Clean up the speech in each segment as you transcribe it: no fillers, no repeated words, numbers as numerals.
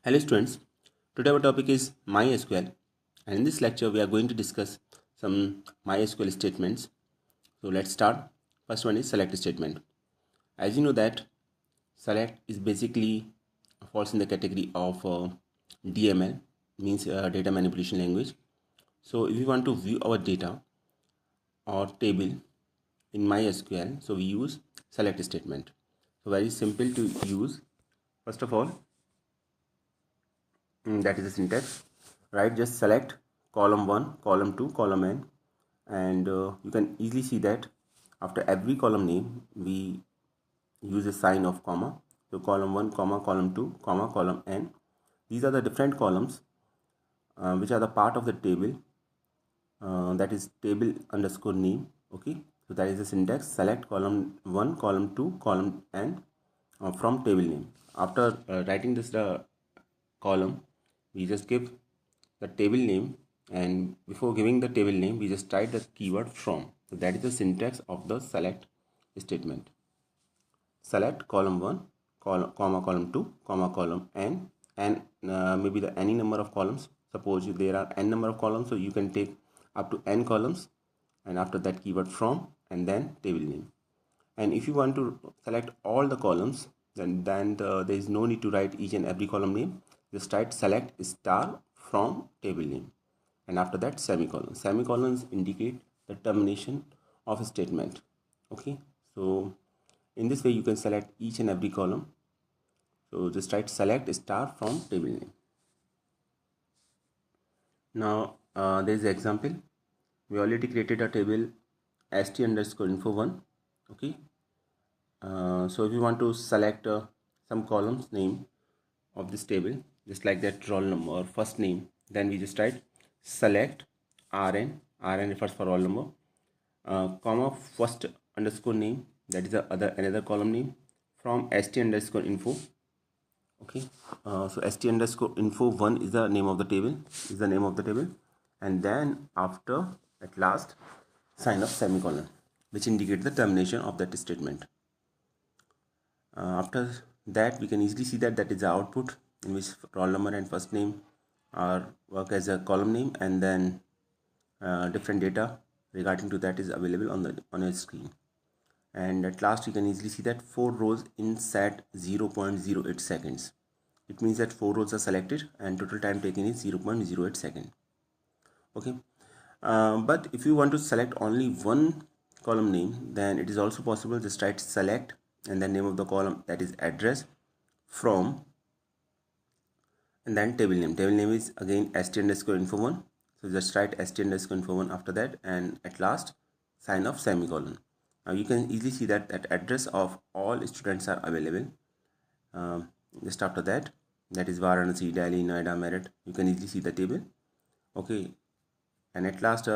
Hello students, today our topic is MySQL, and in this lecture we are going to discuss some MySQL statements. So let's start. First one is select statement. As you know that select is basically falls in the category of DML, means data manipulation language. So if we want to view our data or table in MySQL, so we use select statement. So very simple to use. First of all, that is the syntax, right? Just select column 1, column 2, column n, and you can easily see that after every column name we use a sign of comma. So column 1 comma column 2 comma column n, these are the different columns which are the part of the table, that is table underscore name. Okay, so that is the syntax: select column 1, column 2, column n from table name. After writing this column, we just give the table name, and before giving the table name we just type the keyword from. So that is the syntax of the select statement. Select column 1 column 2 column n, and maybe the any number of columns. Suppose there are n number of columns, so you can take up to n columns, and after that keyword from, and then table name. And if you want to select all the columns, then there is no need to write each and every column name. Just write select star from table name, and after that semicolon. Semicolons indicate the termination of a statement. Okay, so in this way you can select each and every column. So just write select star from table name. Now there is an example. We already created a table st underscore info1. Okay, so if you want to select some columns name of this table, just like that roll number or first name, then we just write select rn refers for roll number, comma first underscore name, that is the another column name, from st underscore info. Okay, so st underscore info 1 is the name of the table, and then after at last sign of semicolon, which indicates the termination of that statement. After that we can easily see that is the output, in which roll number and first name are work as a column name, and then different data regarding to that is available on your screen. And at last you can easily see that 4 rows in set 0.08 seconds. It means that 4 rows are selected and total time taken is 0.08 second. Okay, but if you want to select only one column name, then it is also possible. Just write select and then name of the column, that is address, from, and then table name. Table name is again st underscore info1, so just write st underscore info1 after that, and at last sign of semicolon. Now you can easily see that address of all students are available. Just after that is Varanasi, Delhi, Noida, Meerut. You can easily see the table. Okay, and at last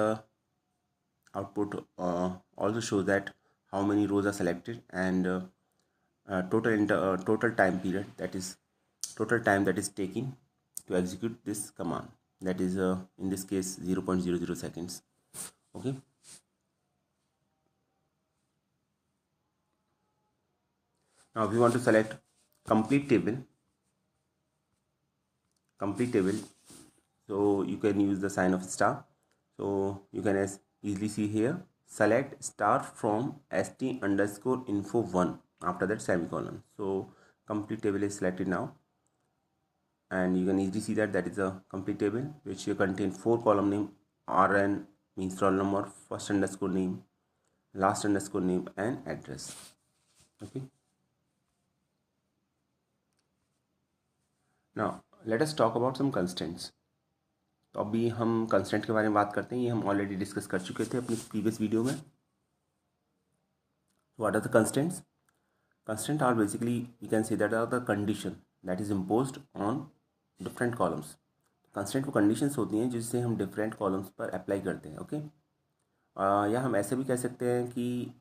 output also shows that how many rows are selected, and total time period, that is total time that is taken to execute this command, that is in this case 0.00 seconds. Okay, now if you want to select complete table, so you can use the sign of star. So you can easily see here, select star from st underscore info 1, after that semicolon. So complete table is selected now, and you can easily see that is a complete table which contain 4 column name. Rn means roll number, first underscore name, last underscore name, and address. Okay, now let us talk about some constraints. तो अभी हम constant के बारे में बात करते हैं. ये हम ऑलरेडी डिस्कस कर चुके थे अपनी प्रीवियस वीडियो में. What are the constants? Constraint are basically, we can say that are the condition that is imposed on different columns. Constraint वो conditions होती हैं जिससे हम different columns पर apply करते हैं. ओके, या हम ऐसे भी कह सकते हैं कि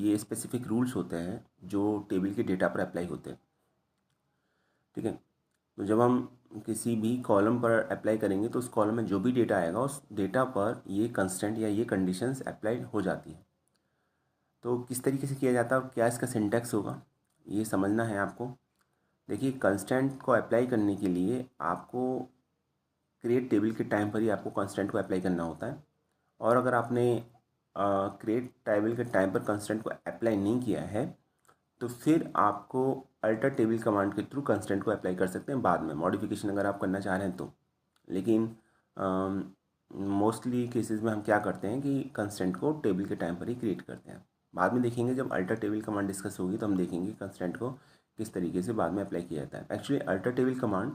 ये specific rules होते हैं जो टेबल के डेटा पर अप्लाई होते हैं. ठीक है, तो जब हम किसी भी कॉलम पर अप्लाई करेंगे तो उस कॉलम में जो भी डेटा आएगा उस डेटा पर ये कंस्टेंट या ये कंडीशंस अप्लाई हो जाती है. तो किस तरीके से किया जाता है और क्या इसका सिंटैक्स होगा, ये समझना है आपको. देखिए, कंस्टेंट को अप्लाई करने के लिए आपको क्रिएट टेबल के टाइम पर ही आपको कंस्टेंट को अप्लाई करना होता है, और अगर आपने क्रिएट टेबल के टाइम पर कंस्टेंट को अप्लाई नहीं किया है तो फिर आपको अल्टर टेबल कमांड के थ्रू कंस्टेंट को अप्लाई कर सकते हैं बाद में, मॉडिफिकेशन अगर आप करना चाह रहे हैं तो। लेकिन मोस्टली केसेस में हम क्या करते हैं कि कंस्टेंट को टेबल के टाइम पर ही क्रिएट करते हैं। बाद में देखेंगे, जब अल्टर टेबल कमांड डिस्कस होगी तो हम देखेंगे कंस्टेंट को किस तरीके से बाद में अप्लाई किया जाता है। Actually alter table command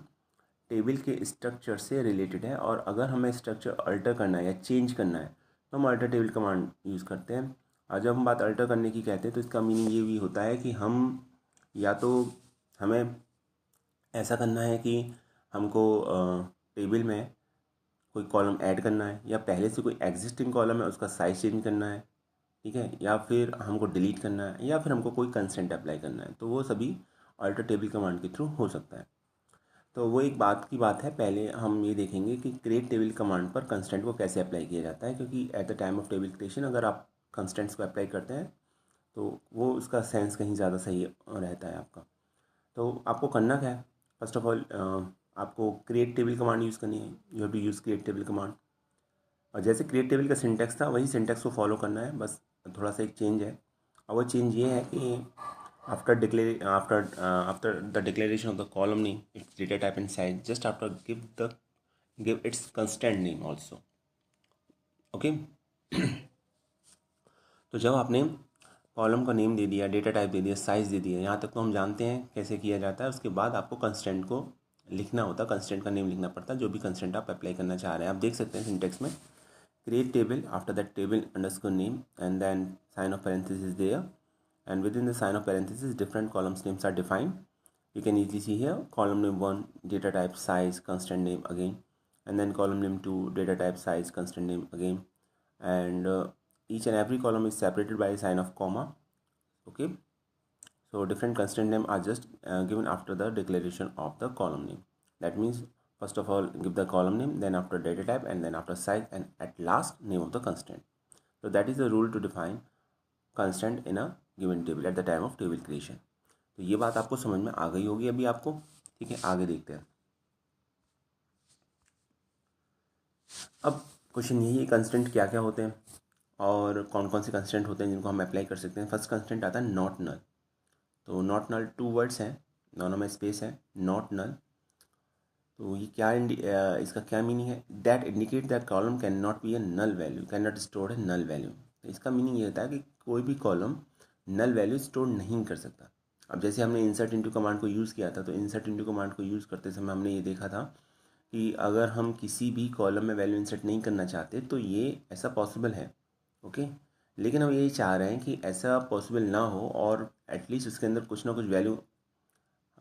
table के स्ट्रक्चर से रिलेटेड है, और अगर हमें स्ट्रक्चर अल्टर करना है या चेंज करना है तो हम अल्टर टेबल कमांड यूज़ करते हैं। और जब हम बात अल्टर करने की कहते हैं तो इसका मीनिंग ये भी होता है कि हम या तो हमें ऐसा करना है कि हमको टेबल में कोई कॉलम ऐड करना है, या पहले से कोई एग्जिस्टिंग कॉलम है उसका साइज चेंज करना है, ठीक है, या फिर हमको डिलीट करना है, या फिर हमको कोई कंस्ट्रेंट अप्लाई करना है, तो वो सभी अल्टर टेबल कमांड के थ्रू हो सकता है। तो वो एक बात की बात है, पहले हम ये देखेंगे कि क्रिएट टेबल कमांड पर कंस्ट्रेंट को कैसे अप्लाई किया जाता है, क्योंकि at the time of table creation अगर आप कंस्ट्रेंट्स को अप्लाई करते हैं तो वो उसका सेंस कहीं ज़्यादा सही रहता है आपका। तो आपको करना क्या है, फर्स्ट ऑफ ऑल आपको क्रिएट टेबल कमांड यूज़ करनी है। You have to use create table command, और जैसे क्रिएट टेबल का सिंटेक्स था वही सिंटेक्स को फॉलो करना है, बस थोड़ा सा एक चेंज है। और वो चेंज ये है कि after the declaration of the column name, its data type and size, just after give its constant name also. Okay तो जब आपने कॉलम का नेम दे दिया, डेटा टाइप दे दिया, साइज़ दे दिया, यहाँ तक तो हम जानते हैं कैसे किया जाता है। उसके बाद आपको कंस्टेंट को लिखना होता है, कंस्टेंट का नेम लिखना पड़ता है, जो भी कंस्टेंट आप अप्लाई करना चाह रहे हैं। आप देख सकते हैं सिंटेक्स में, create table, after that table underscore name, and then sign of parenthesis is there, and within the sign of parenthesis different columns names are defined. You can easily see here column name 1 data type size constant name again, and then column name 2 data type size constant name again, and each and every column is separated by a sign of comma. Okay, so different constant name are just given after the declaration of the column name. That means first of all give the column name, then after data type, and then after size, and at last name of the constant. So that is the rule to define constant in a given table at the time of table creation. तो ये बात आपको समझ में आ गई होगी अभी आपको, ठीक है। आगे देखते हैं। अब क्वेश्चन यही है, कंस्टेंट क्या क्या होते हैं और कौन कौन से कंस्टेंट होते हैं जिनको हम अप्लाई कर सकते हैं। फर्स्ट कंस्टेंट आता है नॉट नल। तो नॉट नल 2 वर्ड्स हैं, दोनों में स्पेस है, नॉट नल। तो ये क्या इसका क्या मीनिंग है, that indicate that column can not be a null value, can not store a null value. तो इसका मीनिंग ये होता है कि कोई भी कॉलम नल वैल्यू स्टोर नहीं कर सकता। अब जैसे हमने इंसर्ट इनटू कमांड को यूज़ किया था, तो इंसर्ट इनटू कमांड को यूज़ करते समय हमने ये देखा था कि अगर हम किसी भी कॉलम में वैल्यू इंसर्ट नहीं करना चाहते तो ये ऐसा पॉसिबल है, ओके। लेकिन हम यही चाह रहे हैं कि ऐसा पॉसिबल ना हो और एटलीस्ट उसके अंदर कुछ ना कुछ वैल्यू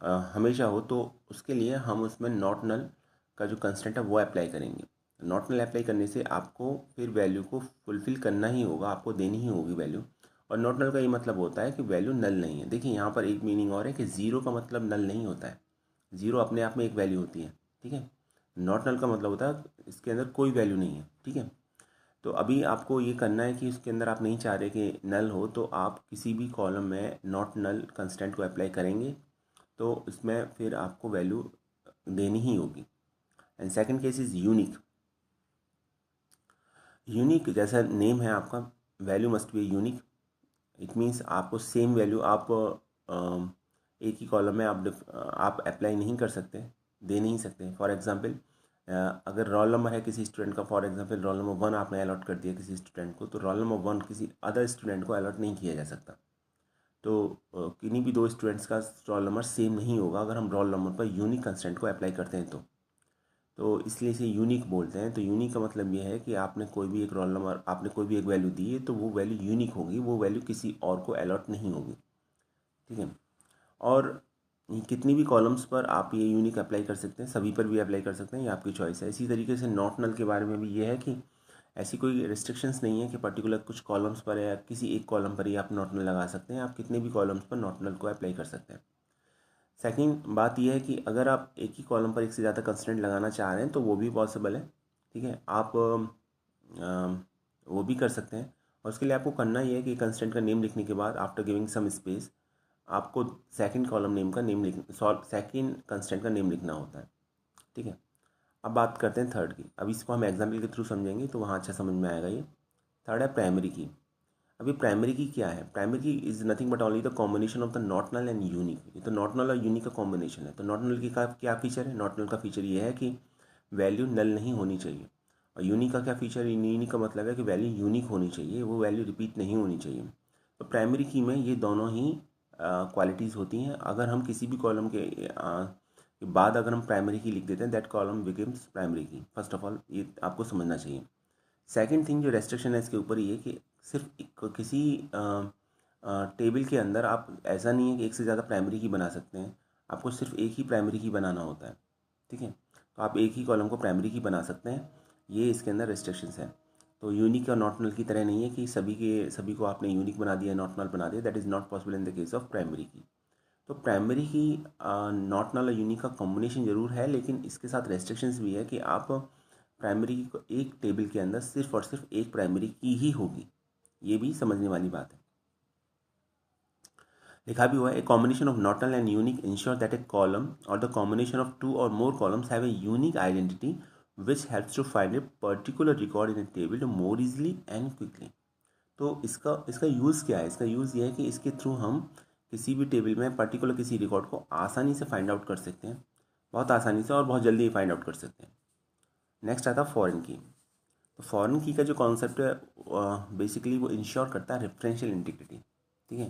हमेशा हो, तो उसके लिए हम उसमें नॉट नल का जो कंस्टेंट है वो अप्लाई करेंगे। नॉट नल अप्लाई करने से आपको फिर वैल्यू को फुलफ़िल करना ही होगा, आपको देनी ही होगी वैल्यू। और नॉट नल का ये मतलब होता है कि वैल्यू नल नहीं है। देखिए यहाँ पर एक मीनिंग और है कि ज़ीरो का मतलब नल नहीं होता है, ज़ीरो अपने आप में एक वैल्यू होती है, ठीक है। नॉट नल का मतलब होता है इसके अंदर कोई वैल्यू नहीं है, ठीक है। तो अभी आपको ये करना है कि उसके अंदर आप नहीं चाह रहे कि नल हो, तो आप किसी भी कॉलम में नॉट नल कंस्टेंट को अप्लाई करेंगे तो इसमें फिर आपको वैल्यू देनी ही होगी। And second case is unique. Unique जैसा नेम है आपका, value must be unique. It means आपको सेम वैल्यू आप एक ही कॉलम में आप अप्लाई नहीं कर सकते, दे नहीं सकते। फॉर एग्जांपल अगर रोल नंबर है किसी स्टूडेंट का, फॉर एग्जांपल रोल नंबर 1 आपने अलॉट कर दिया किसी स्टूडेंट को, तो रोल नंबर 1 किसी अदर स्टूडेंट को अलॉट नहीं किया जा सकता। तो किन्हीं भी दो स्टूडेंट्स का रोल नंबर सेम नहीं होगा अगर हम रोल नंबर पर यूनिक कंस्टेंट को अप्लाई करते हैं तो इसलिए इसे यूनिक बोलते हैं। तो यूनिक का मतलब ये है कि आपने कोई भी एक रोल नंबर, आपने कोई भी एक वैल्यू दी है तो वो वैल्यू यूनिक होगी, वो वैल्यू किसी और को अलॉट नहीं होगी, ठीक है। और कितनी भी कॉलम्स पर आप ये यूनिक अप्लाई कर सकते हैं, सभी पर भी अप्लाई कर सकते हैं, ये आपकी चॉइस है। इसी तरीके से नॉट नल के बारे में भी ये है कि ऐसी कोई रिस्ट्रिक्शंस नहीं है कि पर्टिकुलर कुछ कॉलम्स पर या किसी एक कॉलम पर ही आप नॉट नल लगा सकते हैं, आप कितने भी कॉलम्स पर नॉट नल को अप्लाई कर सकते हैं। सेकंड बात यह है कि अगर आप एक ही कॉलम पर एक से ज़्यादा कंस्टेंट लगाना चाह रहे हैं तो वो भी पॉसिबल है, ठीक है। आप वो भी कर सकते हैं, और उसके लिए आपको करना ये है कि कंस्टेंट का नेम लिखने के बाद आफ्टर गिविंग सम स्पेस आपको सेकंड कॉलम नेम का नेम सेकंड कंस्टेंट का नेम लिखना होता है, ठीक है। अब बात करते हैं थर्ड की। अब इसको हम एग्जाम्पल के थ्रू समझेंगे तो वहाँ अच्छा समझ में आएगा। ये थर्ड है प्राइमरी की। अभी प्राइमरी की क्या है? Primary key is nothing but only the combination of the not null and unique. ये तो नॉट नल और यूनिक का कॉम्बिनेशन है। तो नॉट नल की का क्या फीचर है? नॉट नल का फीचर ये है कि वैल्यू नल नहीं होनी चाहिए, और यूनिक का क्या फीचर है? यूनिक का मतलब है कि वैल्यू यूनिक होनी चाहिए, वो वैल्यू रिपीट नहीं होनी चाहिए। तो प्राइमरी की में ये दोनों ही क्वालिटीज़ होती हैं। अगर हम किसी भी कॉलम के बाद अगर हम प्राइमरी की लिख देते हैं, दैट कॉलम बिकम्स प्राइमरी की। फर्स्ट ऑफ ऑल ये आपको समझना चाहिए। सेकंड थिंग जो रेस्ट्रिक्शन है इसके ऊपर ये कि सिर्फ किसी टेबल के अंदर आप, ऐसा नहीं है कि एक से ज़्यादा प्राइमरी की बना सकते हैं, आपको सिर्फ एक ही प्राइमरी की बनाना होता है, ठीक है। तो आप एक ही कॉलम को प्राइमरी की बना सकते हैं, ये इसके अंदर रेस्ट्रिक्शंस हैं। तो यूनिक और नॉट नल की तरह नहीं है कि सभी को आपने यूनिक बना दिया, नॉट नल बना दिया। That is not possible in the case of primary की। तो प्राइमरी की नॉट नल और यूनिक का कॉम्बिनेशन ज़रूर है, लेकिन इसके साथ रेस्ट्रिक्शंस भी है कि आप प्राइमरी को एक टेबल के अंदर सिर्फ और सिर्फ एक प्राइमरी की ही होगी। ये भी समझने वाली बात है। लिखा भी हुआ है, a combination of not null and unique ensure that a column or the combination of two or more columns have a unique identity which helps to find a particular record in a table more easily and quickly. तो इसका use क्या है? इसका use ये है कि इसके through हम किसी भी टेबल में पर्टिकुलर किसी रिकॉर्ड को आसानी से फाइंड आउट कर सकते हैं, बहुत आसानी से और बहुत जल्दी फाइंड आउट कर सकते हैं। नेक्स्ट आता है फॉरेन की। तो फॉरेन की का जो कॉन्सेप्ट है बेसिकली वो इंश्योर करता है रेफरेंशियल इंटीग्रिटी, ठीक है।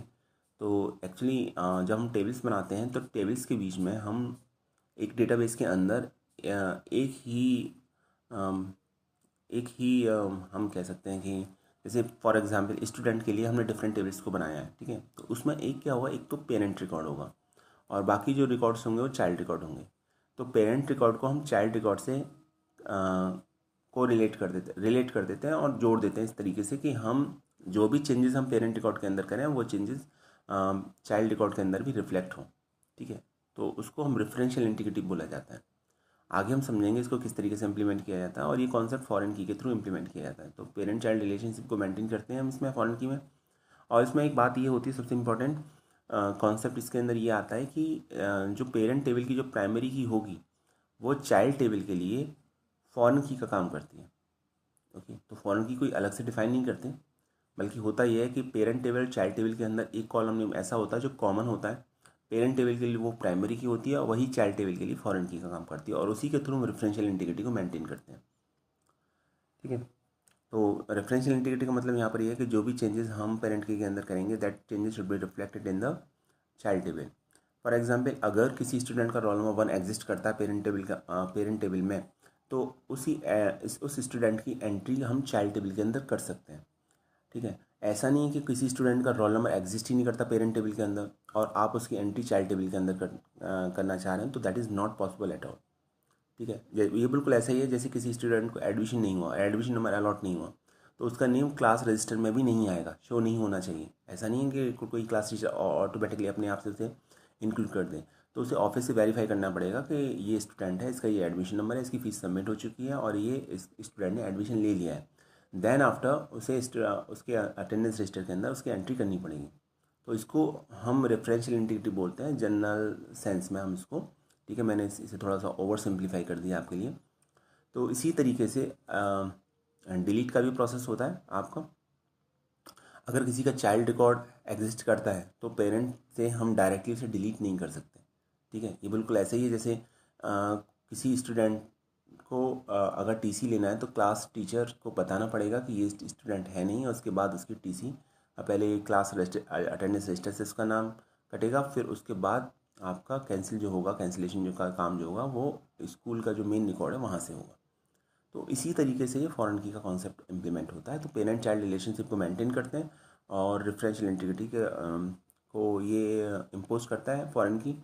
तो एक्चुअली जब हम टेबल्स बनाते हैं तो टेबल्स के बीच में हम एक डेटाबेस के अंदर एक ही हम कह सकते हैं कि जैसे फॉर एग्जांपल स्टूडेंट के लिए हमने डिफरेंट टेबल्स को बनाया है, ठीक है। तो उसमें एक क्या होगा, एक तो पेरेंट रिकॉर्ड होगा और बाकी जो रिकॉर्ड्स होंगे वो चाइल्ड रिकॉर्ड होंगे। तो पेरेंट रिकॉर्ड को हम चाइल्ड रिकॉर्ड से को रिलेट कर देते हैं और जोड़ देते हैं इस तरीके से कि हम जो भी चेंजेस हम पेरेंट रिकॉर्ड के अंदर करें वो चेंजेस चाइल्ड रिकॉर्ड के अंदर भी रिफ्लेक्ट हों, ठीक है। तो उसको हम रेफरेंशियल इंटीग्रिटी बोला जाता है। आगे हम समझेंगे इसको किस तरीके से इंप्लीमेंट किया जाता है, और ये कॉन्सेप्ट फॉरेन की के थ्रू इंप्लीमेंट किया जाता है। तो पेरेंट चाइल्ड रिलेशनशिप को मेंटेन करते हैं हम इसमें फॉरेन की में। और इसमें एक बात ये होती है, सबसे इम्पोर्टेंट कॉन्सेप्ट इसके अंदर ये आता है कि जो पेरेंट टेबल की जो प्राइमरी की होगी वो चाइल्ड टेबल के लिए फॉरेन की का काम करती है, ओके। तो फॉरेन की कोई अलग से डिफाइन नहीं करते, बल्कि होता यह है कि पेरेंट टेबल चाइल्ड टेबल के अंदर एक कॉलम नेम ऐसा होता है जो कॉमन होता है। पेरेंट टेबल के लिए वो प्राइमरी की होती है और वही चाइल्ड टेबल के लिए फॉरेन की का काम करती है, और उसी के थ्रू हम रेफरेंशियल इंटीग्रिटी को मेंटेन करते हैं, ठीक है। तो रेफरेंशियल इंटीग्रिटी का मतलब यहाँ पर ये है कि जो भी चेंजेस हम पेरेंट के अंदर करेंगे that changes should be reflected in the child table. For example अगर किसी स्टूडेंट का रोल नंबर 1 एग्जिस्ट करता है पेरेंट टेबल में, तो उस स्टूडेंट की एंट्री हम चाइल्ड टेबल के अंदर कर सकते हैं, ठीक है। ऐसा नहीं है कि किसी स्टूडेंट का रोल नंबर एग्जिस्ट ही नहीं करता पेरेंट टेबल के अंदर और आप उसकी एंट्री चाइल्ड टेबल के अंदर करना चाह रहे हैं, तो that is not possible at all, ठीक है। ये बिल्कुल ऐसा ही है जैसे किसी स्टूडेंट को एडमिशन नहीं हुआ, एडमिशन नंबर अलॉट नहीं हुआ, तो उसका नेम क्लास रजिस्टर में भी नहीं आएगा, शो नहीं होना चाहिए। ऐसा नहीं है कि कोई क्लास टीचर ऑटोमेटिकली अपने आप से उसे इंक्लूड कर दे, तो उसे ऑफिस से वेरीफाई करना पड़ेगा कि ये स्टूडेंट है, इसका ये एडमिशन नंबर है, इसकी फ़ीस सबमिट हो चुकी है और ये इस स्टूडेंट ने एडमिशन ले लिया है। देन आफ्टर उसे उसके अटेंडेंस रजिस्टर के अंदर उसकी एंट्री करनी पड़ेगी। तो इसको हम रेफरेंशियल इंटीग्रिटी बोलते हैं जनरल सेंस में हम इसको, ठीक है। मैंने इसे थोड़ा सा ओवर सिंप्लीफाई कर दिया आपके लिए। तो इसी तरीके से डिलीट का भी प्रोसेस होता है आपका। अगर किसी का चाइल्ड रिकॉर्ड एग्जिस्ट करता है तो पेरेंट से हम डायरेक्टली उसे डिलीट नहीं कर सकते, ठीक है। ये बिल्कुल ऐसे ही है जैसे किसी स्टूडेंट को अगर टीसी लेना है तो क्लास टीचर को बताना पड़ेगा कि ये स्टूडेंट है नहीं, और उसके बाद उसकी टीसी पहले क्लास अटेंडेंस रजिस्टर से उसका नाम कटेगा, फिर उसके बाद आपका कैंसिल जो होगा, कैंसिलेशन जो का काम जो होगा वो स्कूल का जो मेन रिकॉर्ड है वहाँ से होगा। तो इसी तरीके से ये फॉरेन की का कॉन्सेप्ट इंप्लीमेंट होता है। तो पेरेंट चाइल्ड रिलेशनशिप को मेंटेन करते हैं और रेफरेंशियल इंटीग्रिटी के को ये इम्पोज करता है फॉरेन की।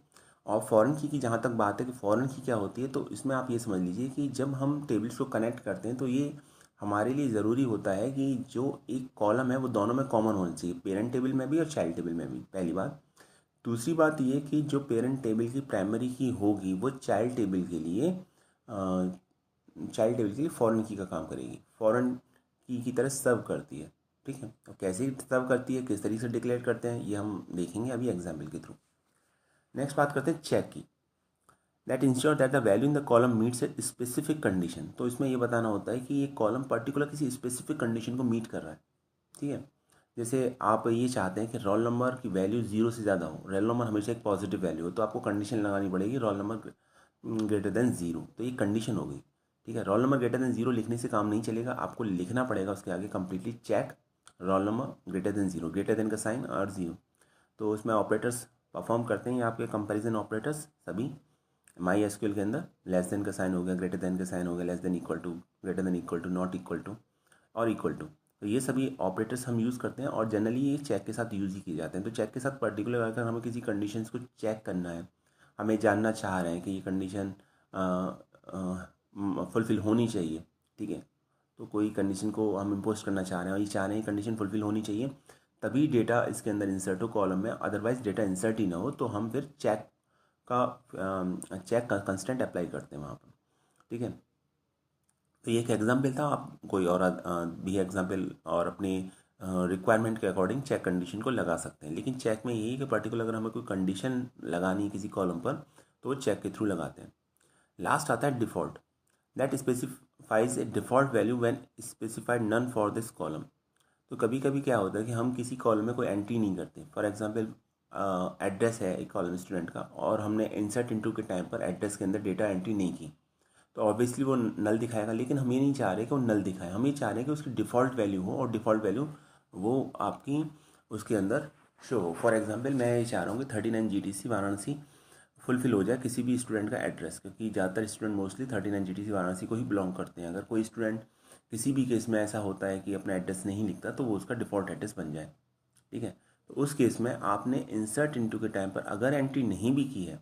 और फॉरेन की जहाँ तक बात है कि फॉरेन की क्या होती है, तो इसमें आप ये समझ लीजिए कि जब हम टेबल्स को कनेक्ट करते हैं तो ये हमारे लिए ज़रूरी होता है कि जो एक कॉलम है वो दोनों में कॉमन होना चाहिए, पेरेंट टेबल में भी और चाइल्ड टेबल में भी, पहली बात। दूसरी बात ये कि जो पेरेंट टेबल की प्राइमरी की होगी वो चाइल्ड टेबल के लिए फॉरेन की का काम करेगी, फॉरेन की तरह सर्व करती है, ठीक है। तो कैसे सर्व करती है, किस तरीके से डिक्लेयर करते हैं, ये हम देखेंगे अभी एग्जाम्पल के थ्रू। नेक्स्ट बात करते हैं चेक की। That ensure that the value in the column meets a specific condition. तो इसमें ये बताना होता है कि ये कॉलम पर्टिकुलर किसी स्पेसिफिक कंडीशन को मीट कर रहा है। ठीक है। जैसे आप ये चाहते हैं कि रोल नंबर की वैल्यू 0 से ज़्यादा हो, रोल नंबर हमेशा एक पॉजिटिव वैल्यू हो, तो आपको कंडीशन लगानी पड़ेगी रोल नंबर ग्रेटर देन 0। तो ये कंडीशन हो गई। ठीक है। रोल नंबर ग्रेटर देन 0 लिखने से काम नहीं चलेगा, आपको लिखना पड़ेगा उसके आगे completely check roll number greater than 0, greater than का साइन और 0। तो उसमें ऑपरेटर्स परफॉर्म करते हैं आपके कंपैरिजन ऑपरेटर्स सभी माई एसक्यूएल के अंदर। लेस देन का साइन हो गया, ग्रेटर देन का साइन हो गया, less than equal to, greater than equal to, not equal to और इक्वल टू। तो ये सभी ऑपरेटर्स हम यूज़ करते हैं और जनरली ये चेक के साथ यूज़ ही किए जाते हैं। तो चेक के साथ पर्टिकुलर अगर हमें किसी कंडीशंस को चेक करना है, हमें जानना चाह रहे हैं कि ये कंडीशन फुलफ़िल होनी चाहिए। ठीक है। तो कोई कंडीशन को हम इम्पोज करना चाह रहे हैं और ये चाह रहे हैं कंडीशन फुलफ़िल होनी चाहिए, तभी डेटा इसके अंदर इंसर्ट हो कॉलम में। अदरवाइज डेटा इंसर्ट ही ना हो तो हम फिर चेक का कंस्टेंट अप्लाई करते हैं वहाँ पर। ठीक है। तो ये एक एग्जाम्पल था। आप कोई और भी एग्जाम्पल और अपनी रिक्वायरमेंट के अकॉर्डिंग चेक कंडीशन को लगा सकते हैं। लेकिन चेक में यही है कि पर्टिकुलर अगर हमें कोई कंडीशन लगानी है किसी कॉलम पर तो वो चेक के थ्रू लगाते हैं। लास्ट आता है default. That specifies a default value when specified none for this column. तो कभी कभी क्या होता है कि हम किसी कॉलम में कोई एंट्री नहीं करते। फॉर एग्जांपल एड्रेस है एक कॉलम स्टूडेंट का और हमने इंसर्ट इनटू के टाइम पर एड्रेस के अंदर डेटा एंट्री नहीं की, तो ऑब्वियसली वो नल दिखाएगा। लेकिन हम ये नहीं चाह रहे कि वो नल दिखाए, हम ये चाह रहे हैं कि उसकी डिफ़ॉल्ट वैल्यू हो और डिफ़ॉल्ट वैल्यू वो आपकी उसके अंदर शो हो। फॉर एग्जांपल मैं ये चाह रहा हूँ कि 39 GTC वाराणसी फुलफिल हो जाए किसी भी स्टूडेंट का एड्रेस, क्योंकि ज़्यादातर स्टूडेंट मोस्टली 39 GTC वाराणसी को ही बिलोंग करते हैं। अगर कोई स्टूडेंट किसी भी केस में ऐसा होता है कि अपना एड्रेस नहीं लिखता तो वो उसका डिफ़ॉल्ट एड्रेस बन जाए। ठीक है। तो उस केस में आपने इंसर्ट इनटू के टाइम पर अगर एंट्री नहीं भी की है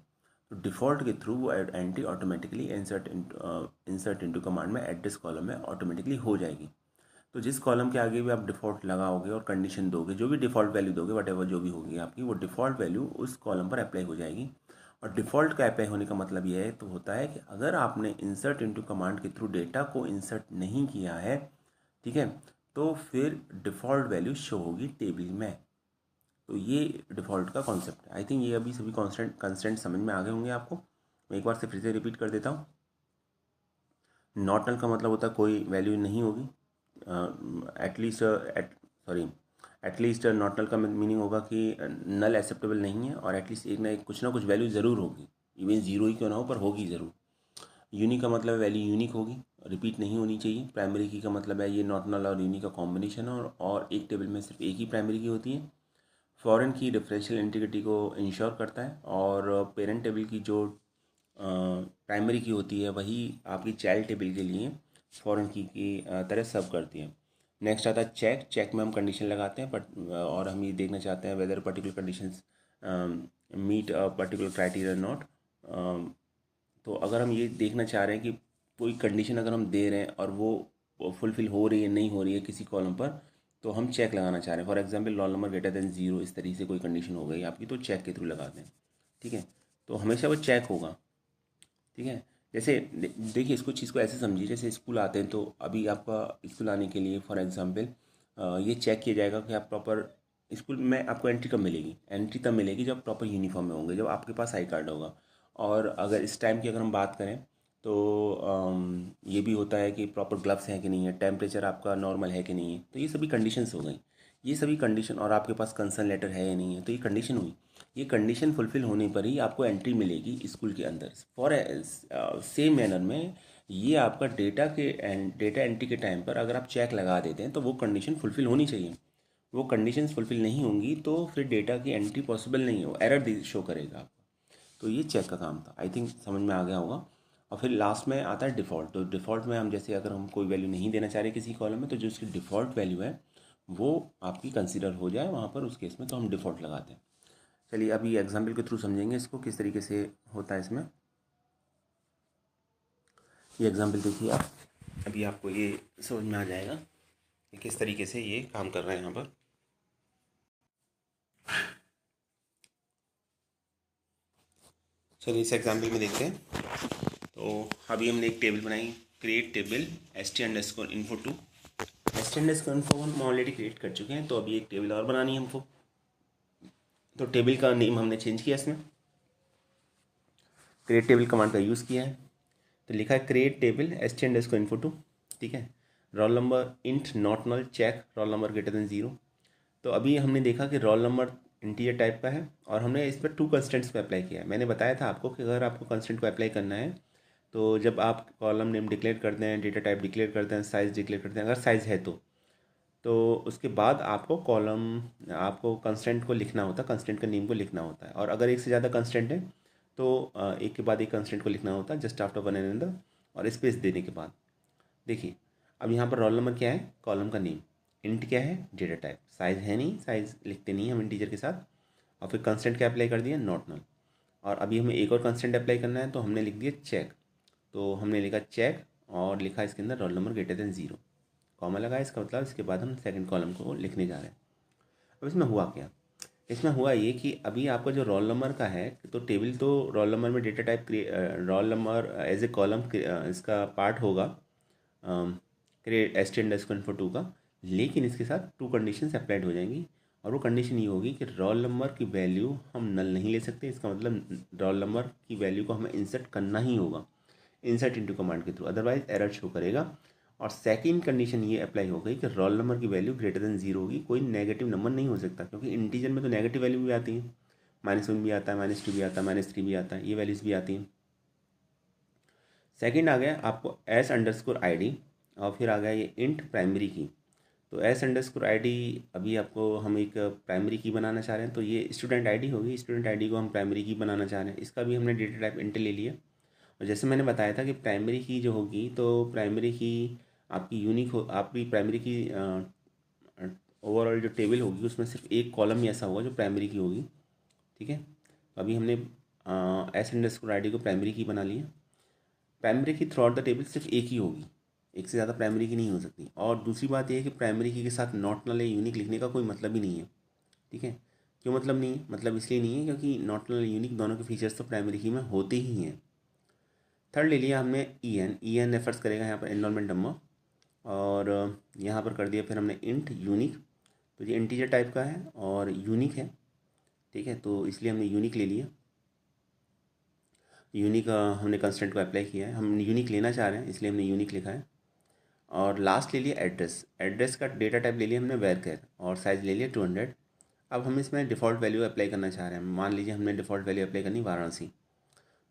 तो डिफ़ॉल्ट के थ्रू वो entry automatically insert into command में एड्रेस कॉलम में ऑटोमेटिकली हो जाएगी। तो जिस कॉलम के आगे भी आप डिफ़ॉल्ट लगाओगे और कंडीशन दोगे, जो भी डिफ़ॉल्ट वैल्यू दोगे वटेवर जो भी होगी आपकी, वो डिफ़ॉल्ट वैल्यू उस कॉलम पर अप्लाई हो जाएगी। और डिफ़ॉल्ट का अप्लाई होने का मतलब यह है तो होता है कि अगर आपने इंसर्ट इनटू कमांड के थ्रू डेटा को इंसर्ट नहीं किया है, ठीक है, तो फिर डिफ़ॉल्ट वैल्यू शो होगी टेबल में। तो ये डिफ़ॉल्ट का कॉन्सेप्ट है। आई थिंक ये अभी सभी कंस्टेंट समझ में आ गए होंगे आपको। मैं एक बार से फिर से रिपीट कर देता हूँ। नॉट नल का मतलब होता है कोई वैल्यू नहीं होगी। एटलीस्ट नॉट नल का मीनिंग होगा कि नल एक्सेप्टेबल नहीं है और एटलीस्ट एक ना एक कुछ ना कुछ वैल्यू ज़रूर होगी, इवन ज़ीरो ही क्यों ना हो पर होगी ज़रूर। यूनिक का मतलब वैल्यू यूनिक होगी, रिपीट नहीं होनी चाहिए। प्राइमरी की का मतलब है ये नॉट नल और यूनिक का कॉम्बिनेशन और एक टेबल में सिर्फ एक ही प्राइमरी की होती है। फॉरेन की डिफरेंशियल इंटीग्रिटी को इंश्योर करता है और पेरेंट टेबल की जो प्राइमरी की होती है वही आपकी चाइल्ड टेबल के लिए फॉरेन की तरह सर्व करती है। नेक्स्ट आता है चेक। चेक में हम कंडीशन लगाते हैं बट और हम ये देखना चाहते हैं whether particular conditions meet a particular criteria not. तो अगर हम ये देखना चाह रहे हैं कि कोई कंडीशन अगर हम दे रहे हैं और वो फुलफ़िल हो रही है नहीं हो रही है किसी कॉलम पर, तो हम चेक लगाना चाह रहे हैं। For example role number greater than 0 इस तरीके से कोई कंडीशन हो गई आपकी, तो चेक के थ्रू लगाते हैं। ठीक है। तो हमेशा वो चेक होगा। ठीक है। जैसे देखिए इसको चीज़ को ऐसे समझिए, जैसे स्कूल आते हैं तो अभी आपका स्कूल आने के लिए फॉर एग्जांपल ये चेक किया जाएगा कि आप प्रॉपर स्कूल में आपको एंट्री कब मिलेगी। एंट्री तब मिलेगी जब प्रॉपर यूनिफॉर्म में होंगे, जब आपके पास आई कार्ड होगा। और अगर इस टाइम की अगर हम बात करें तो ये भी होता है कि प्रॉपर ग्लव्स हैं कि नहीं है, टेम्परेचर आपका नॉर्मल है कि नहीं है। तो ये सभी कंडीशंस हो गई। ये सभी कंडीशन और आपके पास कंसर्न लेटर है या नहीं है, तो ये कंडीशन हुई। ये कंडीशन फुलफ़िल होने पर ही आपको एंट्री मिलेगी स्कूल के अंदर। फॉर सेम मैनर में ये आपका डेटा एंट्री के टाइम पर अगर आप चेक लगा देते हैं तो वो कंडीशन फुलफ़िल होनी चाहिए। वो कंडीशंस फुलफ़िल नहीं होंगी तो फिर डेटा की एंट्री पॉसिबल नहीं हो, एरर शो करेगा आपको। तो ये चेक का काम था। आई थिंक समझ में आ गया होगा। और फिर लास्ट में आता है डिफ़ॉल्ट। तो डिफ़ॉल्ट में हम जैसे अगर हम कोई वैल्यू नहीं देना चाह रहे किसी कॉलम में, तो जो उसकी डिफ़ॉल्ट वैल्यू है वो आपकी कंसिडर हो जाए वहाँ पर, उस केस में तो हम डिफ़ॉल्ट लगाते हैं। चलिए अभी एग्जाम्पल के थ्रू समझेंगे इसको किस तरीके से होता है इसमें। ये एग्जाम्पल देखिए आप, अभी आपको ये समझ में आ जाएगा कि किस तरीके से ये काम कर रहे हैं यहाँ पर। चलिए इस एग्जाम्पल में देखते हैं। तो अभी हमने एक टेबल बनाई, क्रिएट टेबल st_info2 एस्टेंडर्स इन्फो हम ऑलरेडी क्रिएट कर चुके हैं, तो अभी एक टेबल और बनानी है हमको। तो टेबल का नेम हमने चेंज किया इसमें, क्रिएट टेबल कमांड का यूज़ किया है। तो लिखा है क्रिएट टेबल एस्टेंडर्स.info2, ठीक है। Roll number int not null check roll number greater than 0। तो अभी हमने देखा कि रोल नंबर इंटीजर टाइप का है और हमने इस पर 2 कंस्टेंट्स पे अप्लाई किया है। मैंने बताया था आपको कि अगर आपको कंस्टेंट को अप्लाई करना है तो जब आप कॉलम नेम डिक्लेयर करते हैं, डेटा टाइप डिक्लेयर करते हैं, साइज़ डिक्लेयर करते हैं, अगर साइज़ है तो उसके बाद आपको कंस्टेंट को लिखना होता है, कंस्टेंट का नेम को लिखना होता है। और अगर एक से ज़्यादा कंस्टेंट है तो एक के बाद एक कंस्टेंट को लिखना होता है, just after one and another, और स्पेस देने के बाद। देखिए अब यहाँ पर रोल नंबर क्या है, कॉलम का नेम, इंट क्या है, डेटा टाइप, साइज़ है नहीं, साइज़ लिखते नहीं हम इंटीजर के साथ, और फिर कंस्टेंट क्या अप्लाई कर दिया, नॉट नल। और अभी हमें एक और कंस्टेंट अप्लाई करना है, तो हमने लिख दिया चेक। तो हमने लिखा चेक और लिखा इसके अंदर role number greater than 0, comma लगा, इसका मतलब इसके बाद हम सेकंड कॉलम को लिखने जा रहे हैं। अब इसमें हुआ क्या, इसमें हुआ ये कि अभी आपका जो रोल नंबर का है, तो टेबल तो रोल नंबर में data type roll number as a column इसका पार्ट होगा क्रिएट एस्टेंडर्स.info2 का, लेकिन इसके साथ 2 कंडीशंस अप्लाइड हो जाएंगी। और वो कंडीशन ये होगी कि रोल नंबर की वैल्यू हम नल नहीं ले सकते, इसका मतलब रोल नंबर की वैल्यू को हमें इंसर्ट करना ही होगा इंसर्ट इनटू कमांड के थ्रू, अदरवाइज एरर शो करेगा। और सेकंड कंडीशन ये अप्लाई हो गई कि रोल नंबर की वैल्यू ग्रेटर देन 0 होगी, कोई नेगेटिव नंबर नहीं हो सकता, क्योंकि इंटीजर में तो नेगेटिव वैल्यू भी आती है, -1 भी आता है, -2 भी आता है, -3 भी आता है, ये वैल्यूज़ भी आती हैं। सेकंड आ गया आपको s_id, और फिर आ गया ये इंट प्राइमरी की। तो s_id अभी आपको हम एक प्राइमरी की बनाना चाह रहे हैं, तो ये स्टूडेंट आईडी होगी, स्टूडेंट आईडी को हम प्राइमरी की बनाना चाह रहे हैं, इसका भी हमने डेटा टाइप इंट ले लिया। और जैसे मैंने बताया था कि प्राइमरी की जो होगी, तो प्राइमरी की आपकी यूनिक हो, आपकी प्राइमरी की ओवरऑल जो टेबल होगी उसमें सिर्फ एक कॉलम ही ऐसा होगा जो प्राइमरी की होगी, ठीक है। तो अभी हमने s_id को प्राइमरी की बना लिया। प्राइमरी की थ्रू आउट द टेबल सिर्फ एक ही होगी, एक से ज़्यादा प्राइमरी की नहीं हो सकती। और दूसरी बात यह है कि प्राइमरी की के साथ नॉट नल या यूनिक लिखने का कोई मतलब ही नहीं है, ठीक है। क्यों मतलब नहीं है, मतलब इसलिए नहीं है क्योंकि नॉट नल यूनिक दोनों के फीचर्स तो प्राइमरी की में होते ही हैं। थर्ड ले लिया हमने ई एन रेफर्स करेगा यहाँ पर एनरोलमेंट नंबर, और यहाँ पर कर दिया फिर हमने इंट यूनिक। तो ये इंटीजर टाइप का है और यूनिक है, ठीक है, तो इसलिए हमने यूनिक ले लिया। यूनिक हमने कंस्टेंट को अप्लाई किया है, हम यूनिक लेना चाह रहे हैं इसलिए हमने यूनिक लिखा है। और लास्ट ले लिया एड्रेस, एड्रेस का डेटा टाइप ले लिया हमने वेरकेर, और साइज़ ले लिया 200। अब हम इसमें डिफ़ॉल्ट वैल्यू अप्लाई करना चाह रहे हैं, मान लीजिए हमने डिफ़ॉल्ट वैल्यू अप्लाई करनी वाराणसी,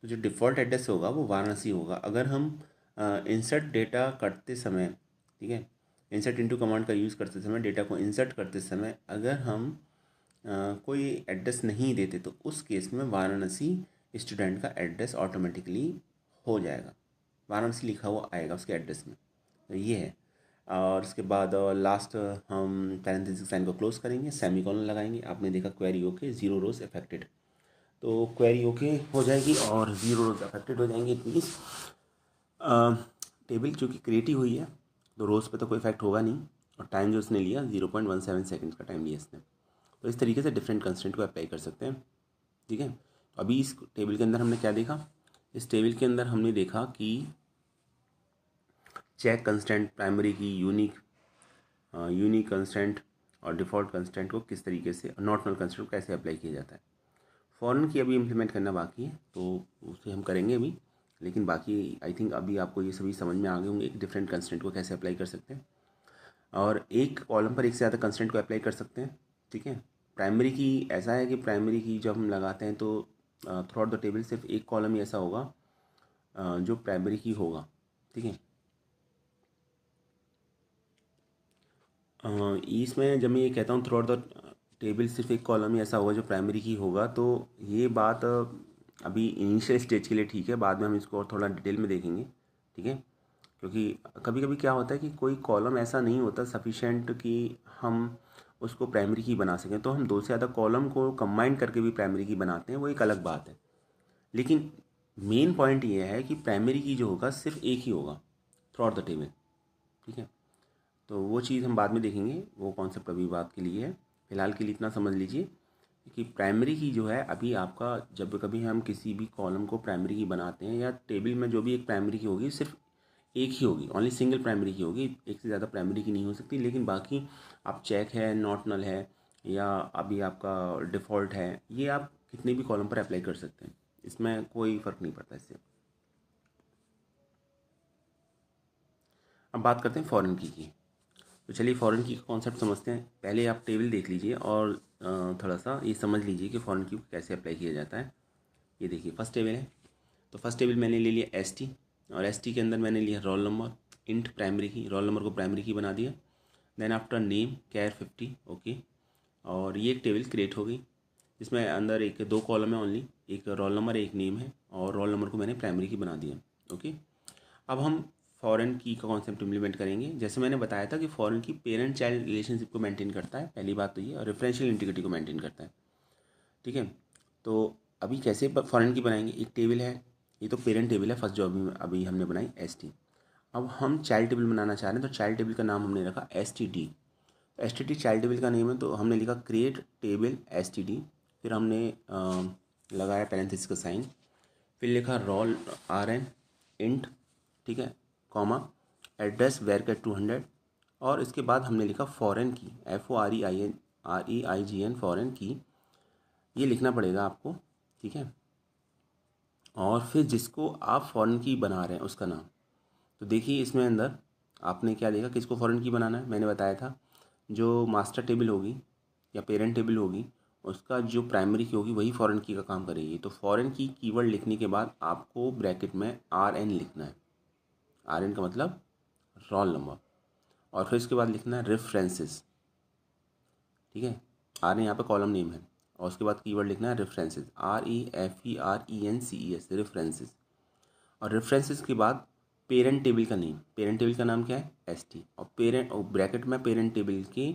तो जो डिफ़ॉल्ट एड्रेस होगा वो वाराणसी होगा। अगर हम इंसर्ट डेटा करते समय, ठीक है, इंसर्ट इनटू कमांड का यूज़ करते समय, डेटा को इंसर्ट करते समय अगर हम कोई एड्रेस नहीं देते, तो उस केस में वाराणसी स्टूडेंट का एड्रेस ऑटोमेटिकली हो जाएगा, वाराणसी लिखा हुआ आएगा उसके एड्रेस में। तो ये है। और उसके बाद लास्ट हम पैरेंथेसिस साइन को क्लोज करेंगे, सेमीकोलन लगाएंगे। आपने देखा क्वेरी ओके, 0 रोज अफेक्टेड, तो क्वेरी ओके हो जाएगी और 0 रोज अफेक्टेड हो जाएंगे। इट मीन्स टेबल चूँकि क्रिएट ही हुई है तो रोज़ पे तो कोई इफेक्ट होगा नहीं, और टाइम जो उसने लिया 0.17 सेकेंड्स का टाइम लिया इसने। तो इस तरीके से डिफरेंट कंस्टेंट को अप्लाई कर सकते हैं, ठीक है। तो अभी इस टेबल के अंदर हमने क्या देखा, इस टेबल के अंदर हमने देखा कि चेक कंस्टेंट, प्राइमरी की, यूनिक कंस्टेंट और डिफ़ॉल्ट कंस्टेंट को किस तरीके से, नॉट नल कंस्टेंट को कैसे अप्लाई किया जाता है। फॉरेन की अभी इम्प्लीमेंट करना बाकी है, तो उसे हम करेंगे अभी, लेकिन बाकी आई थिंक अभी आपको ये सभी समझ में आ गए होंगे एक डिफरेंट कंस्टेंट को कैसे अप्लाई कर सकते हैं, और एक कॉलम पर एक से ज़्यादा कंस्टेंट को अप्लाई कर सकते हैं, ठीक है। प्राइमरी की ऐसा है कि प्राइमरी की जब हम लगाते हैं तो थ्रू आउट द टेबल सिर्फ एक कॉलम ही ऐसा होगा जो प्राइमरी की होगा, ठीक है। इसमें जब मैं ये कहता हूँ थ्रू आउट द टेबल सिर्फ एक कॉलम ही ऐसा होगा जो प्राइमरी की होगा, तो ये बात अभी इनिशियल स्टेज के लिए ठीक है, बाद में हम इसको और थोड़ा डिटेल में देखेंगे, ठीक है। क्योंकि कभी कभी क्या होता है कि कोई कॉलम ऐसा नहीं होता सफिशेंट कि हम उसको प्राइमरी की बना सकें, तो हम 2 से ज़्यादा कॉलम को कंबाइन करके भी प्राइमरी की बनाते हैं, वो एक अलग बात है। लेकिन मेन पॉइंट ये है कि प्राइमरी की जो होगा सिर्फ एक ही होगा थ्रू आउट द टेबल, ठीक है। तो वो चीज़ हम बाद में देखेंगे, वो कॉन्सेप्ट अभी बात के लिए है। फिलहाल के लिए इतना समझ लीजिए कि प्राइमरी की जो है, अभी आपका जब कभी हम किसी भी कॉलम को प्राइमरी की बनाते हैं या टेबल में जो भी एक प्राइमरी की होगी, सिर्फ एक ही होगी, ओनली सिंगल प्राइमरी की होगी, एक से ज़्यादा प्राइमरी की नहीं हो सकती। लेकिन बाकी आप चेक है, नॉट नल है, या अभी आपका डिफ़ॉल्ट है, ये आप कितने भी कॉलम पर अप्लाई कर सकते हैं, इसमें कोई फ़र्क नहीं पड़ता इससे। अब बात करते हैं फ़ॉरेन की। तो चलिए फ़ॉरेन की का कॉन्सेप्ट समझते हैं। पहले आप टेबल देख लीजिए और थोड़ा सा ये समझ लीजिए कि फ़ॉरेन की को कैसे अप्लाई किया जाता है। ये देखिए फर्स्ट टेबल है, तो फर्स्ट टेबल मैंने ले लिया एसटी, और एसटी के अंदर मैंने लिया रोल नंबर, इंट प्राइमरी की, रोल नंबर को प्राइमरी की बना दिया। देन आफ्टर नेम कैर 50, ओके। और ये एक टेबल क्रिएट हो गई जिसमें अंदर एक दो कॉलम है ओनली, एक रोल नंबर एक नेम है, और रोल नंबर को मैंने प्राइमरी की बना दिया, ओके। अब हम फॉरेन की का कॉन्सेप्ट इम्प्लीमेंट करेंगे। जैसे मैंने बताया था कि फॉरेन की पेरेंट चाइल्ड रिलेशनशिप को मेंटेन करता है, पहली बात तो ये, और रेफरेंशियल इंटीग्रिटी को मेंटेन करता है, ठीक है। तो अभी कैसे फॉरेन की बनाएंगे, एक टेबल है, ये तो पेरेंट टेबल है फर्स्ट जो अभी हमने बनाई एस टी। अब हम चाइल्ड टेबल बनाना चाह रहे हैं, तो चाइल्ड टेबल का नाम हमने रखा S T D. S T T child table का नेम है, तो हमने लिखा create table S T D. फिर हमने लगाया पैरेंथेसिस का साइन, फिर लिखा रोल आर एन इंट, ठीक है, कॉमा एड्रेस वेर कैट 200, और इसके बाद हमने लिखा फॉरेन की, FOREIGN फॉरेन की, ये लिखना पड़ेगा आपको, ठीक है। और फिर जिसको आप फॉरेन की बना रहे हैं उसका नाम, तो देखिए इसमें अंदर आपने क्या देखा, किसको फॉरेन की बनाना है। मैंने बताया था जो मास्टर टेबल होगी या पेरेंट टेबल होगी, उसका जो प्राइमरी की होगी वही फॉरेन की का काम करेगी। तो फॉरेन की कीवर्ड लिखने के बाद आपको ब्रैकेट में RN लिखना है, RN का मतलब रोल नंबर, और फिर उसके बाद लिखना है रेफरेंसेस, ठीक है। RN यहाँ पे कॉलम नेम है, और उसके बाद कीवर्ड लिखना है रेफरेंसेस, REFERENCES, रेफरेंसेस। और रेफरेंसेस के बाद पेरेंट टेबल का नेम, पेरेंट टेबल का नाम क्या है ST, और पेरेंट और ब्रैकेट में पेरेंट टेबल की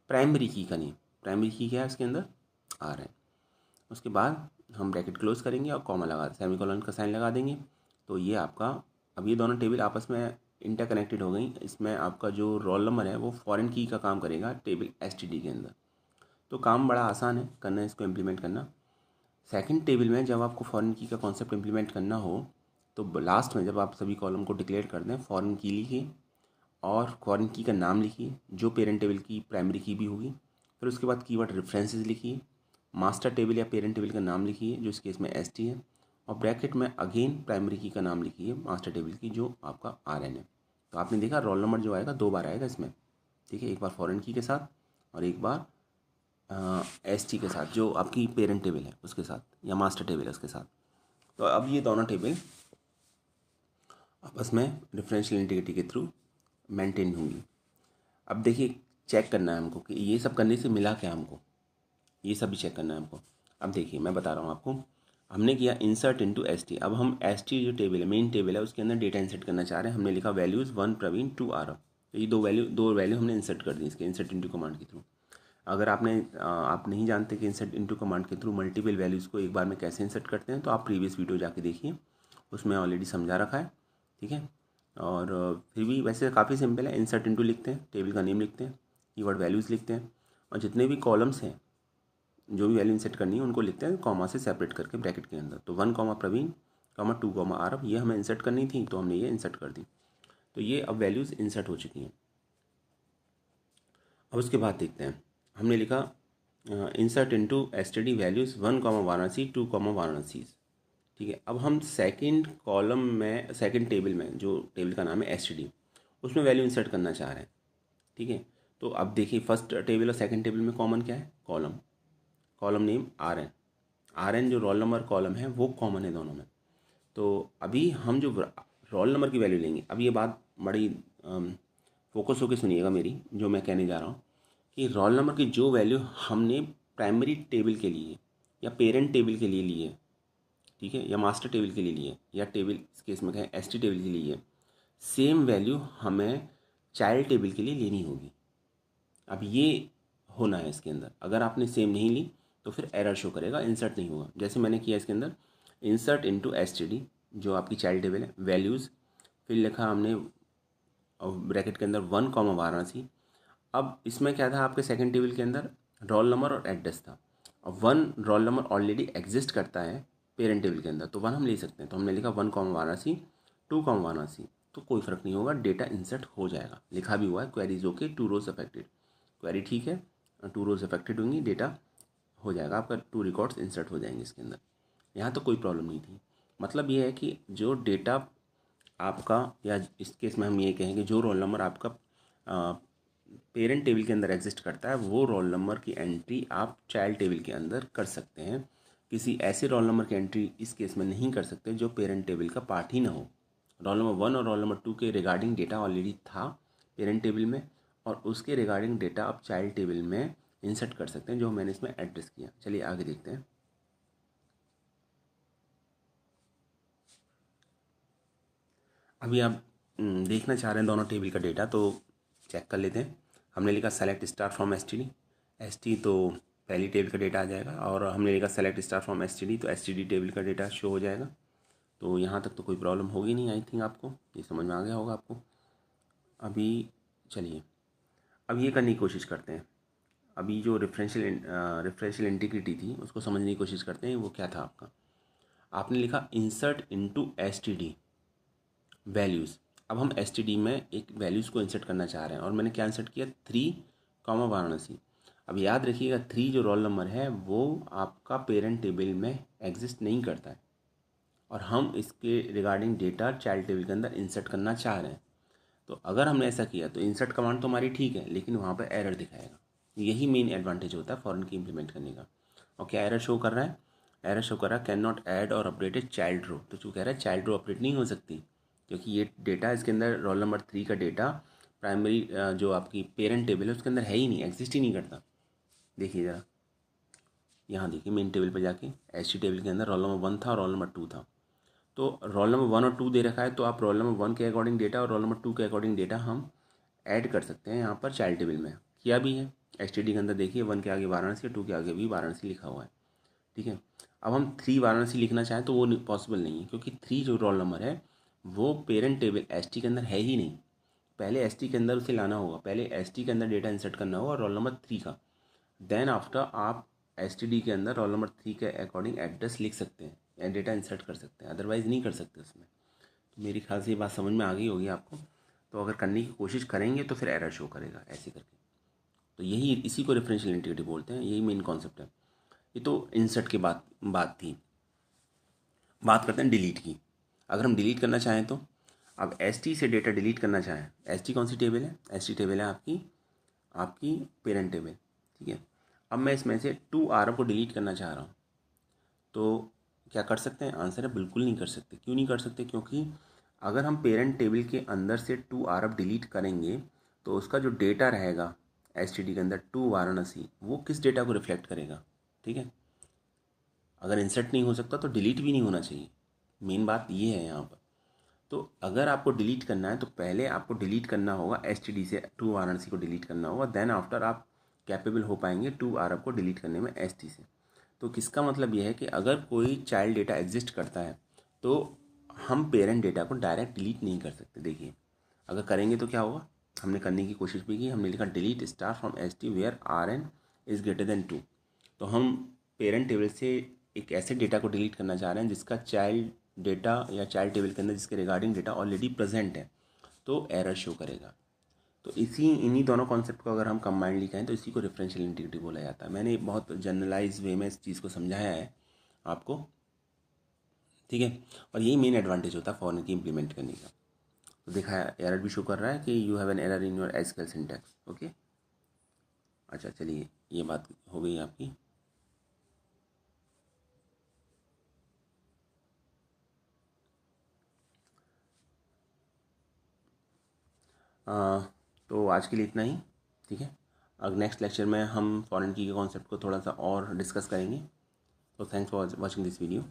प्राइमरी की का नेम, प्राइमरी की क्या है उसके अंदर RN। उसके बाद हम ब्रैकेट क्लोज करेंगे और कॉमा लगा सेमीकोलन का साइन लगा देंगे। तो ये आपका, अब ये दोनों टेबल आपस में इंटरकनेक्टेड हो गई। इसमें आपका जो रोल नंबर है वो फॉरेन की का काम करेगा टेबल STD के अंदर। तो काम बड़ा आसान है करना, इसको इम्प्लीमेंट करना। सेकंड टेबल में जब आपको फॉरेन की का कॉन्सेप्ट इम्प्लीमेंट करना हो, तो लास्ट में जब आप सभी कॉलम को डिक्लेयर कर दें, फॉरेन की लिखिए और फॉरेन की का नाम लिखिए जो पेरेंट टेबल की प्राइमरी की भी होगी। फिर उसके बाद कीवर्ड रेफरेंसेस लिखिए, मास्टर टेबल या पेरेंट टेबल का नाम लिखिए जो इस केस में ST है, और ब्रैकेट में अगेन प्राइमरी की का नाम लिखिए मास्टर टेबल की जो आपका RN है। तो आपने देखा रोल नंबर जो आएगा 2 बार आएगा इसमें, ठीक है, एक बार फॉरेन की के साथ और एक बार ST के साथ जो आपकी पेरेंट टेबल है उसके साथ या मास्टर टेबल है उसके साथ। तो अब ये दोनों टेबल आपस में डिफरेंशियल इंटीग्रिटी के थ्रू मेंटेन होंगी। अब देखिए चेक करना है हमको कि ये सब करने से मिला क्या हमको, ये सब भी चेक करना है हमको। अब देखिए मैं बता रहा हूँ आपको, हमने किया इंसर्ट इनटू ST। अब हम ST जो टेबल है, मेन टेबल है, उसके अंदर डेटा इंसर्ट करना चाह रहे हैं। हमने लिखा वैल्यूज़ 1 प्रवीण 2 आरव। तो ये दो वैल्यू हमने इंसर्ट कर दी इसके इंसर्ट इनटू कमांड के थ्रू। अगर आप नहीं जानते कि इंसर्ट इनटू कमांड के थ्रू मल्टीपल वैल्यूज़ को एक बार में कैसे इंसर्ट करते हैं, तो आप प्रीवियस वीडियो जाके देखिए, उसमें ऑलरेडी समझा रखा है, ठीक है। और फिर भी वैसे काफ़ी सिंपल है, इंसर्ट इनटू लिखते हैं, टेबल का नेम लिखते हैं, कीवर्ड वैल्यूज़ लिखते हैं, और जितने भी कॉलम्स हैं जो भी वैल्यू इंसर्ट करनी है उनको लिखते हैं कॉमा से सेपरेट करके ब्रैकेट के अंदर। तो 1 प्रवीण 2 आरव, ये हमें इंसर्ट करनी थी तो हमने ये इंसर्ट कर दी। तो ये अब वैल्यूज़ इंसर्ट हो चुकी हैं। अब उसके बाद देखते हैं, हमने लिखा insert into STD values 1 Varanasi 2 Varanasi, ठीक है। अब हम सेकंड कॉलम में, सेकंड टेबल में, जो टेबल का नाम है STD, उसमें वैल्यू इंसर्ट करना चाह रहे हैं, ठीक है। तो अब देखिए फर्स्ट टेबल और सेकंड टेबल में कॉमन क्या है, कॉलम नेम RN जो रोल नंबर कॉलम है वो कॉमन है दोनों में। तो अभी हम जो रोल नंबर की वैल्यू लेंगे, अब ये बात बड़ी फोकस होकर सुनिएगा मेरी, जो मैं कहने जा रहा हूँ कि रोल नंबर की जो वैल्यू हमने प्राइमरी टेबल के लिए या पेरेंट टेबल के लिए ली है, ठीक है, या मास्टर टेबल के लिए लिए, या टेबल इस केस में कहें ST टेबल के लिए, सेम वैल्यू हमें चाइल्ड टेबल के लिए लेनी होगी। अब ये होना है इसके अंदर, अगर आपने सेम नहीं ली तो फिर एरर शो करेगा, इंसर्ट नहीं होगा। जैसे मैंने किया इसके अंदर इंसर्ट इनटू STD जो आपकी चाइल्ड टेबल है, वैल्यूज़, फिर लिखा हमने ब्रैकेट के अंदर 1 वाराणसी। अब इसमें क्या था, आपके सेकंड टेबल के अंदर रोल नंबर और एड्रेस था। अब 1 रोल नंबर ऑलरेडी एग्जिस्ट करता है पेरेंट टेबल के अंदर, तो 1 हम ले सकते हैं। तो हमने लिखा 1 वाराणसी 2 वाराणसी, तो कोई फ़र्क नहीं होगा, डेटा इंसर्ट हो जाएगा। लिखा भी हुआ है query is okay, 2 rows affected, query ठीक है, 2 रोज अफेक्टेड होंगी, डेटा हो जाएगा आपका, 2 रिकॉर्ड्स इंसर्ट हो जाएंगे इसके अंदर। यहाँ तो कोई प्रॉब्लम नहीं थी। मतलब ये है कि जो डेटा आपका, या इस केस में हम ये कहेंगे जो रोल नंबर आपका पेरेंट टेबल के अंदर एग्जिस्ट करता है, वो रोल नंबर की एंट्री आप चाइल्ड टेबल के अंदर कर सकते हैं। किसी ऐसे रोल नंबर की एंट्री इस केस में नहीं कर सकते जो पेरेंट टेबल का पार्ट ही ना हो। रोल नंबर 1 और रोल नंबर 2 के रिगार्डिंग डेटा ऑलरेडी था पेरेंट टेबल में, और उसके रिगार्डिंग डेटा आप चाइल्ड टेबल में इंसर्ट कर सकते हैं, जो मैंने इसमें एड्रेस किया। चलिए आगे देखते हैं। अभी आप देखना चाह रहे हैं दोनों टेबल का डेटा, तो चेक कर लेते हैं। हमने लिखा select star from STD, ST तो पहली टेबल का डेटा आ जाएगा, और हमने लिखा सेलेक्ट स्टार फ्रॉम एसटीडी, तो एसटीडी टेबल का डेटा शो हो जाएगा। तो यहाँ तक तो कोई प्रॉब्लम होगी नहीं, आई थिंक आपको ये समझ में आ गया होगा आपको। अभी चलिए अब ये करने की कोशिश करते हैं। अभी जो रेफरेंशियल इंटीग्रिटी थी उसको समझने की कोशिश करते हैं। वो क्या था आपका, आपने लिखा इंसर्ट इनटू एसटीडी वैल्यूज़। अब हम एसटीडी में एक वैल्यूज़ को इंसर्ट करना चाह रहे हैं, और मैंने क्या इंसर्ट किया, 3 वाराणसी। अब याद रखिएगा 3 जो रोल नंबर है वो आपका पेरेंट टेबल में एग्जिस्ट नहीं करता है, और हम इसके रिगार्डिंग डेटा चाइल्ड टेबल के अंदर इंसर्ट करना चाह रहे हैं। तो अगर हमने ऐसा किया तो इंसर्ट कमांड तो हमारी ठीक है, लेकिन वहाँ पर एरर दिखाएगा। यही मेन एडवांटेज होता है फॉरेन की इम्प्लीमेंट करने का। और क्या एरर शो कर रहा है, एरर शो कर रहा है कैन नॉट ऐड और अपडेट ए चाइल्ड रो। तो जो कह रहा है चाइल्ड रो अपडेट नहीं हो सकती, क्योंकि ये डेटा इसके अंदर रोल नंबर 3 का डेटा प्राइमरी जो आपकी पेरेंट टेबल है उसके अंदर है ही नहीं, एग्जिस्ट ही नहीं करता। देखिए ज़रा, यहाँ देखिए मेन टेबल पर जाके एस टेबल के अंदर रोल नंबर 1 था और रोल नंबर 2 था। तो रोल नंबर 1 और 2 दे रखा है, तो आप रोल नंबर 1 के अकॉर्डिंग डेटा और रोल नंबर 2 के अकॉर्डिंग डेटा हम ऐड कर सकते हैं यहाँ पर चाइल्ड टेबल में। किया भी है एस के अंदर, देखिए 1 के आगे वाराणसी, 2 के आगे भी वाराणसी लिखा हुआ है। ठीक है, अब हम 3 वाराणसी लिखना चाहें तो वो पॉसिबल नहीं है, क्योंकि 3 जो रोल नंबर है वो पेरेंट टेबल एस के अंदर है ही नहीं। पहले एस के अंदर उसे लाना होगा, पहले एस के अंदर डेटा इंसर्ट करना होगा रोल नंबर 3 का, देन आफ्टर आप एस के अंदर रोल नंबर 3 के अकॉर्डिंग एड्रेस लिख सकते हैं या डेटा इंसर्ट कर सकते हैं, अदरवाइज़ नहीं कर सकते उसमें। तो मेरे ख्याल से ये बात समझ में आ गई होगी आपको। तो अगर करने की कोशिश करेंगे तो फिर एरर शो करेगा ऐसे करके। तो यही, इसी को रेफरेंशियल इंटीग्रिटी बोलते हैं, यही मेन कॉन्सेप्ट है। ये तो इंसर्ट की बात थी। बात करते हैं डिलीट की। अगर हम डिलीट करना चाहें तो, अब एस से डेटा डिलीट करना चाहें, एस कौन सी टेबल है, एस टेबल है आपकी पेरेंट टेबल। ठीक है, अब मैं इसमें से 2 आरब को डिलीट करना चाह रहा हूँ, तो क्या कर सकते हैं, आंसर है बिल्कुल नहीं कर सकते। क्यों नहीं कर सकते, क्योंकि अगर हम पेरेंट टेबल के अंदर से 2 आरब डिलीट करेंगे तो उसका जो डेटा रहेगा एस के अंदर 2 वाराणसी, वो किस डेटा को रिफ्लेक्ट करेगा। ठीक है, अगर इंसर्ट नहीं हो सकता तो डिलीट भी नहीं होना चाहिए, मेन बात ये है यहाँ पर। तो अगर आपको डिलीट करना है तो पहले आपको डिलीट करना होगा एस से 2 वाराणसी को डिलीट करना होगा, देन आफ्टर आप कैपेबल हो पाएंगे 2 आरब को डिलीट करने में एस से। तो किसका मतलब ये है कि अगर कोई चाइल्ड डेटा एग्जिस्ट करता है तो हम पेरेंट डेटा को डायरेक्ट डिलीट नहीं कर सकते। देखिए अगर करेंगे तो क्या होगा, हमने करने की कोशिश भी की, हमने लिखा delete star from S T where R N is greater than 2। तो हम पेरेंट टेबल से एक ऐसे डेटा को डिलीट करना चाह रहे हैं जिसका चाइल्ड डेटा या चाइल्ड टेबल के अंदर जिसके रिगार्डिंग डेटा ऑलरेडी प्रेजेंट है, तो एरर शो करेगा। तो इन्हीं दोनों कॉन्सेप्ट को अगर हम कंबाइंडली कहें तो इसी को रेफरेंशियल इंटीग्रिटी बोला जाता है। मैंने बहुत जनरलाइज वे में इस चीज़ को समझाया है आपको। ठीक है, और यही मेन एडवांटेज होता है फॉरन की इम्प्लीमेंट करने का। तो देखा है एरर भी शो कर रहा है कि you have an error in your SQL syntax. Okay, अच्छा चलिए ये बात हो गई आपकी। तो आज के लिए इतना ही। ठीक है, अब नेक्स्ट लेक्चर में हम फॉरेन की के कॉन्सेप्ट को थोड़ा सा और डिस्कस करेंगे। तो thanks for watching this video.